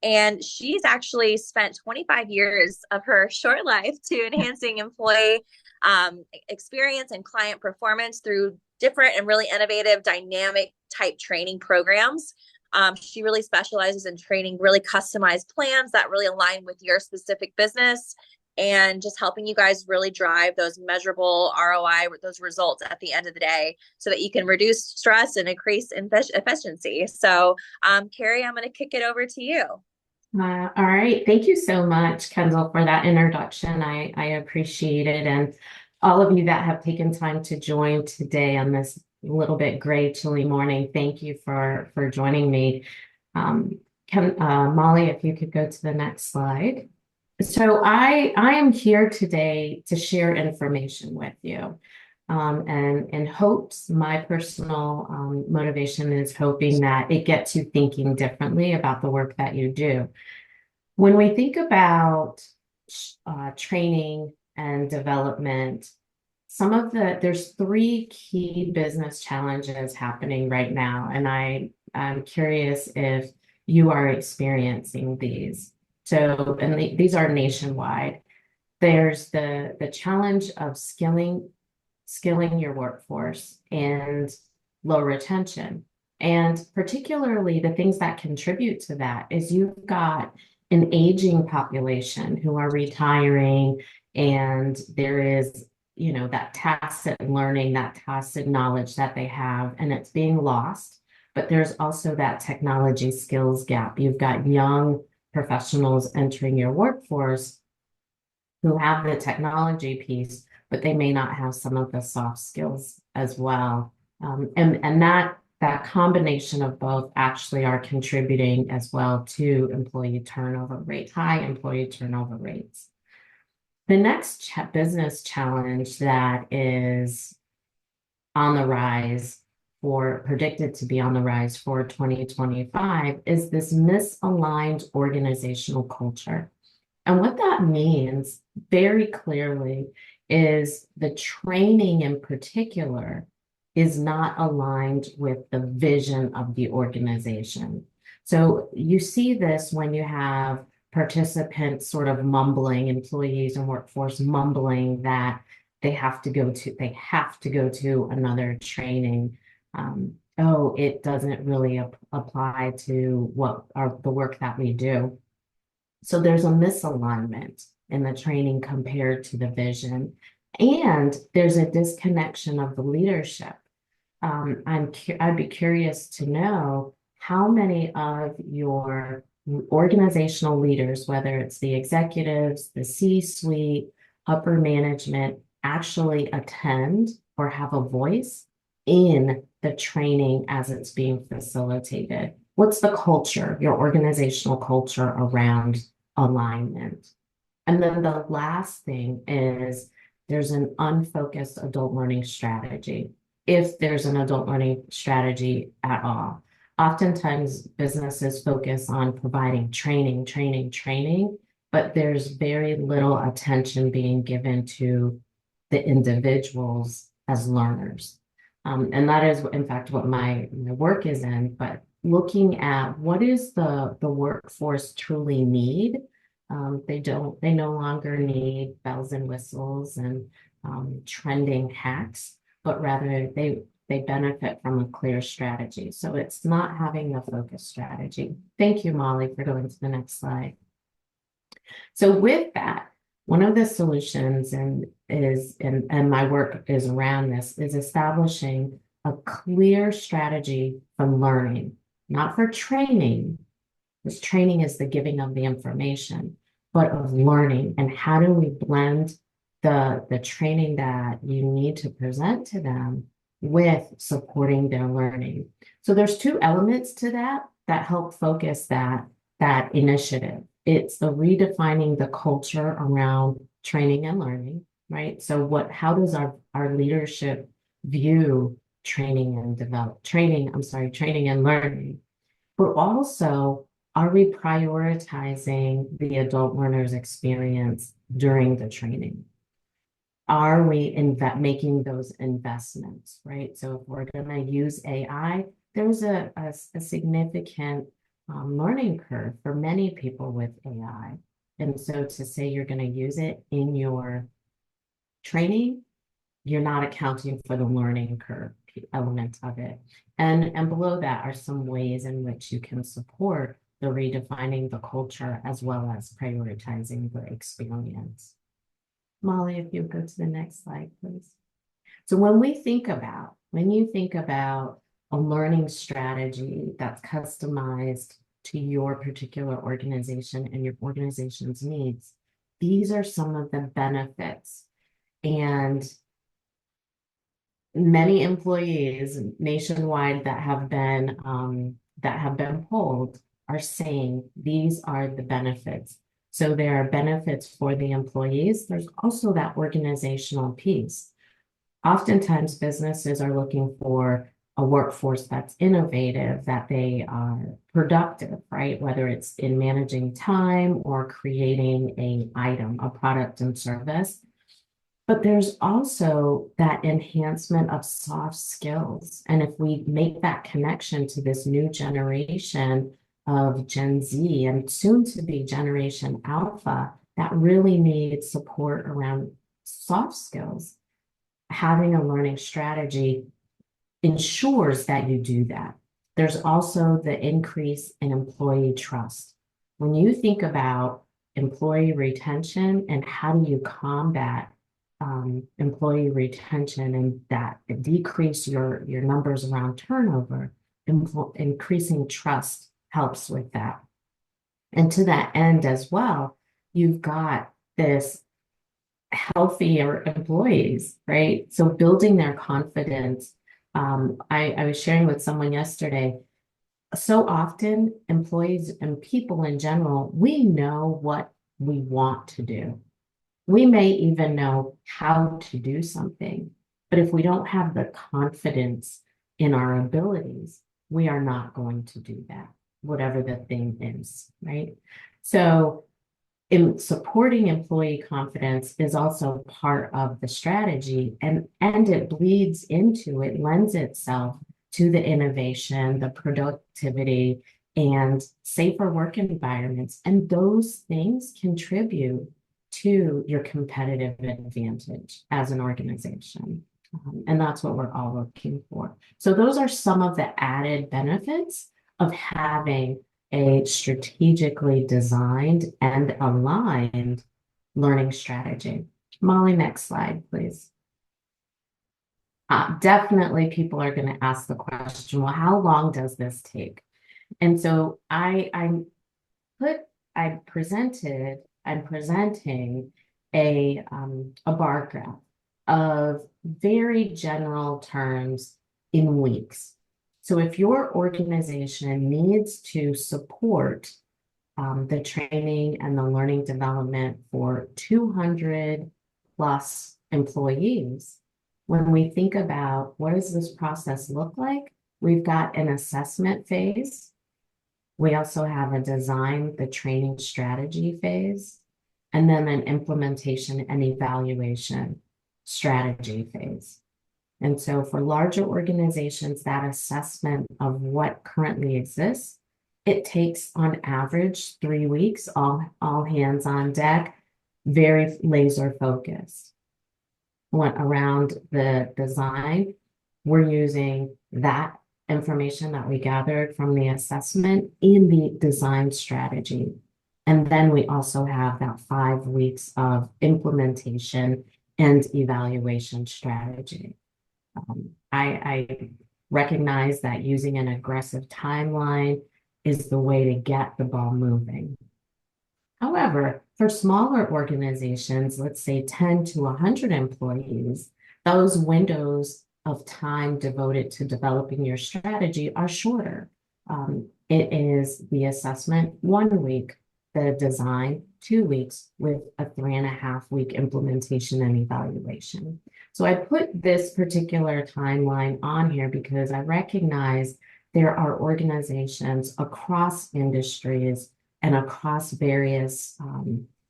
And she's actually spent 25 years of her short life to enhancing employee experience and client performance through different and really innovative, dynamic type training programs. She really specializes in training really customized plans that really align with your specific business and just helping you guys really drive those measurable ROI, those results at the end of the day so that you can reduce stress and increase efficiency. So, Carrie, I'm going to kick it over to you. All right. Thank you so much, Kendall, for that introduction. I appreciate it. And all of you that have taken time to join today on this little bit gray, chilly morning, thank you for joining me. Molly, if you could go to the next slide. So I am here today to share information with you. And in hopes, my personal motivation is hoping that it gets you thinking differently about the work that you do. When we think about training and development, there's three key business challenges happening right now, and I'm curious if you are experiencing these. So, and these are nationwide. There's the challenge of skilling your workforce and low retention. And particularly the things that contribute to that is you've got an aging population who are retiring, and there is, that tacit learning, that tacit knowledge that they have, and it's being lost. But there's also that technology skills gap. You've got young professionals entering your workforce who have the technology piece, but they may not have some of the soft skills as well. And that combination of both actually are contributing as well to employee turnover rate, high employee turnover rates. The next business challenge that is on the rise, or predicted to be on the rise for 2025, is this misaligned organizational culture. And what that means very clearly is the training in particular is not aligned with the vision of the organization. So you see this when you have participants sort of mumbling, employees and workforce mumbling that they have to go to another training. Oh, it doesn't really apply to the work that we do. So there's a misalignment in the training compared to the vision, and there's a disconnection of the leadership. I'd be curious to know how many of your organizational leaders, whether it's the executives, the C-suite, upper management, actually attend or have a voice in the training as it's being facilitated. What's the culture, your organizational culture around alignment? And then the last thing is there's an unfocused adult learning strategy, if there's an adult learning strategy at all. Oftentimes, businesses focus on providing training, but there's very little attention being given to the individuals as learners. And that is, in fact, what my work is in, but looking at what is the workforce truly need. They no longer need bells and whistles and trending hacks, but rather they benefit from a clear strategy. So it's not having the focus strategy. Thank you, Molly, for going to the next slide. So with that, one of the solutions and my work is around this, is establishing a clear strategy from learning, not for training, because training is the giving of the information, but of learning. And how do we blend the training that you need to present to them with supporting their learning? So there's two elements to that help focus that initiative. It's the redefining the culture around training and learning, right? So how does our leadership view training and learning? But also, are we prioritizing the adult learner's experience during the training? Are we making those investments, right? So if we're going to use AI, there's a significant learning curve for many people with AI. And so to say you're going to use it in your training, you're not accounting for the learning curve element of it. And below that are some ways in which you can support the redefining the culture as well as prioritizing the experience. Molly, if you go to the next slide, please. So when you think about a learning strategy that's customized to your particular organization and your organization's needs, these are some of the benefits. And many employees nationwide that have been polled are saying these are the benefits. So there are benefits for the employees. There's also that organizational piece. Oftentimes businesses are looking for a workforce that's innovative, that they are productive, right? Whether it's in managing time or creating an item, a product and service. But there's also that enhancement of soft skills. And if we make that connection to this new generation of Gen Z and soon to be Generation Alpha, that really needs support around soft skills, having a learning strategy ensures that you do that. There's also the increase in employee trust. When you think about employee retention and how do you combat employee retention and that decrease your numbers around turnover, increasing trust helps with that. And to that end as well, you've got this healthier employees, right? So building their confidence. I was sharing with someone yesterday, so often employees and people in general, we know what we want to do. We may even know how to do something, but if we don't have the confidence in our abilities, we are not going to do that, whatever the thing is, right? So in supporting employee confidence is also part of the strategy, and it bleeds into, it lends itself to the innovation, the productivity, and safer work environments. And those things contribute to your competitive advantage as an organization. And that's what we're all looking for. So those are some of the added benefits of having a strategically designed and aligned learning strategy. Molly, next slide, please. Definitely people are going to ask the question, well, how long does this take? And so I'm presenting a bar graph of very general terms in weeks. So if your organization needs to support the training and the learning development for 200 plus employees, when we think about what does this process look like, we've got an assessment phase. We also have a design, the training strategy phase, and then an implementation and evaluation strategy phase. And so for larger organizations, that assessment of what currently exists, it takes on average 3 weeks, all hands on deck, very laser focused. Around the design, we're using that information that we gathered from the assessment in the design strategy. And then we also have that 5 weeks of implementation and evaluation strategy. I recognize that using an aggressive timeline is the way to get the ball moving. However, for smaller organizations, let's say 10 to 100 employees, those windows of time devoted to developing your strategy are shorter. It is the assessment 1 week, the design 2 weeks, with a 3.5 week implementation and evaluation. So I put this particular timeline on here because I recognize there are organizations across industries and across various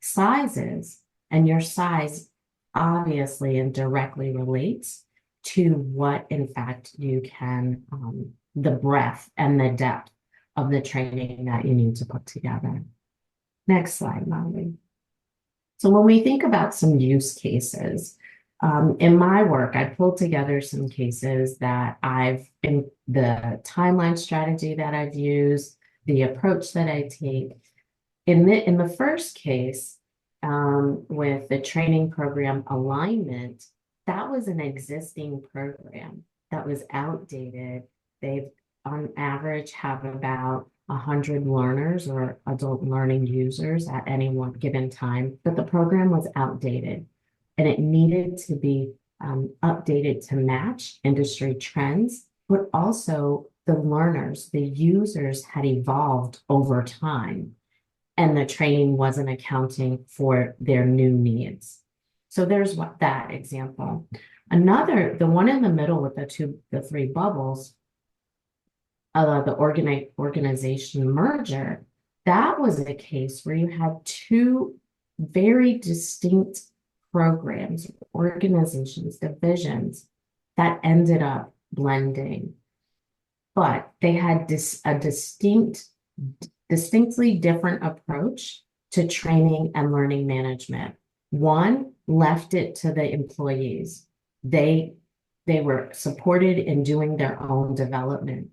sizes, and your size obviously and directly relates to what in fact you can, the breadth and the depth of the training that you need to put together. Next slide, Molly. So when we think about some use cases, in my work, I pulled together some cases that in the timeline strategy that I've used, the approach that I take. In the first case, with the training program alignment, that was an existing program that was outdated. They've on average have about 100 learners or adult learning users at any one given time, but the program was outdated and it needed to be updated to match industry trends, but also the learners, the users had evolved over time and the training wasn't accounting for their new needs. So there's that example. Another, the one in the middle with the three bubbles, the organization merger, that was a case where you had two very distinct programs, organizations, divisions that ended up blending. But they had a distinctly different approach to training and learning management. One left it to the employees. They were supported in doing their own development.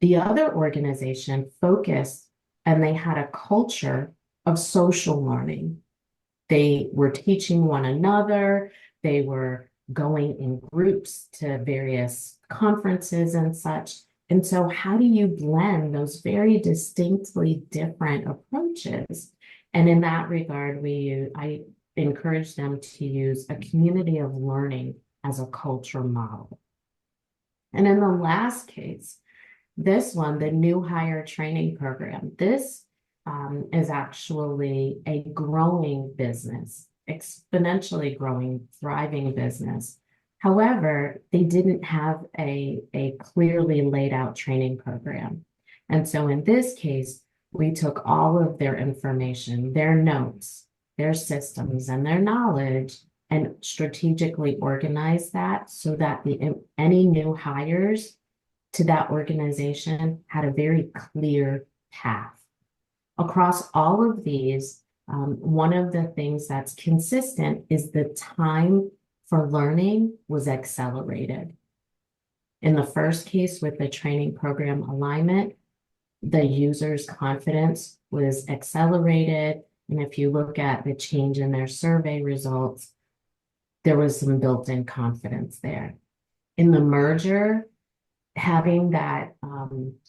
The other organization focused and they had a culture of social learning. They were teaching one another. They were going in groups to various conferences and such. And so how do you blend those very distinctly different approaches? And in that regard, I encourage them to use a community of learning as a culture model. And in the last case, this one, the new hire training program, this is actually a growing business, exponentially growing, thriving business. However, they didn't have a clearly laid out training program. And so in this case, we took all of their information, their notes, their systems, and their knowledge, and strategically organized that so that any new hires to that organization had a very clear path. Across all of these, one of the things that's consistent is the time for learning was accelerated. In the first case with the training program alignment, the user's confidence was accelerated. And if you look at the change in their survey results, there was some built-in confidence there. In the merger, having that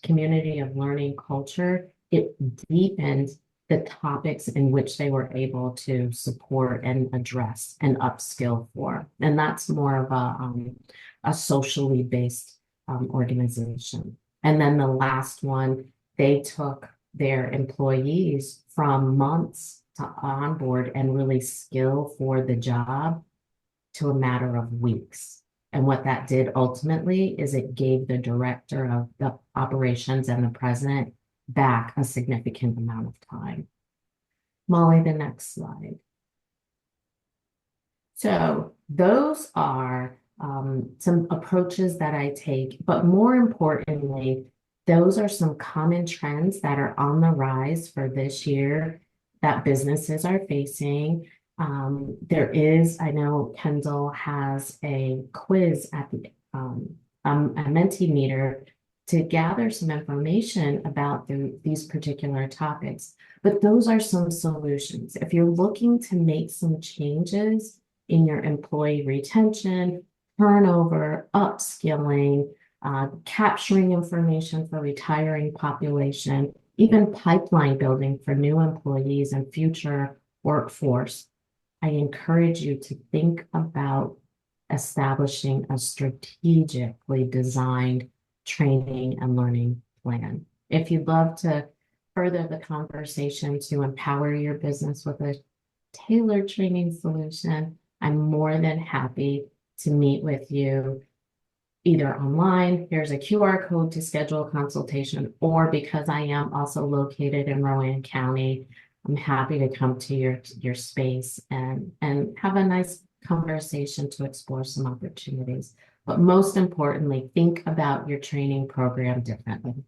community of learning culture, it deepened the topics in which they were able to support and address and upskill for. And that's more of a socially based organization. And then the last one, they took their employees from months to onboard and really skill for the job to a matter of weeks. And what that did ultimately is it gave the director of the operations and the president back a significant amount of time. Molly, the next slide. So those are some approaches that I take, but more importantly, those are some common trends that are on the rise for this year that businesses are facing. I know Kendall has a quiz at the a Mentimeter to gather some information about these particular topics. But those are some solutions. If you're looking to make some changes in your employee retention, turnover, upskilling, capturing information for retiring population, even pipeline building for new employees and future workforce, I encourage you to think about establishing a strategically designed training and learning plan. If you'd love to further the conversation to empower your business with a tailored training solution, I'm more than happy to meet with you either online. Here's a QR code to schedule a consultation, or because I am also located in Rowan County, I'm happy to come to your space and have a nice conversation to explore some opportunities. But most importantly, think about your training program differently.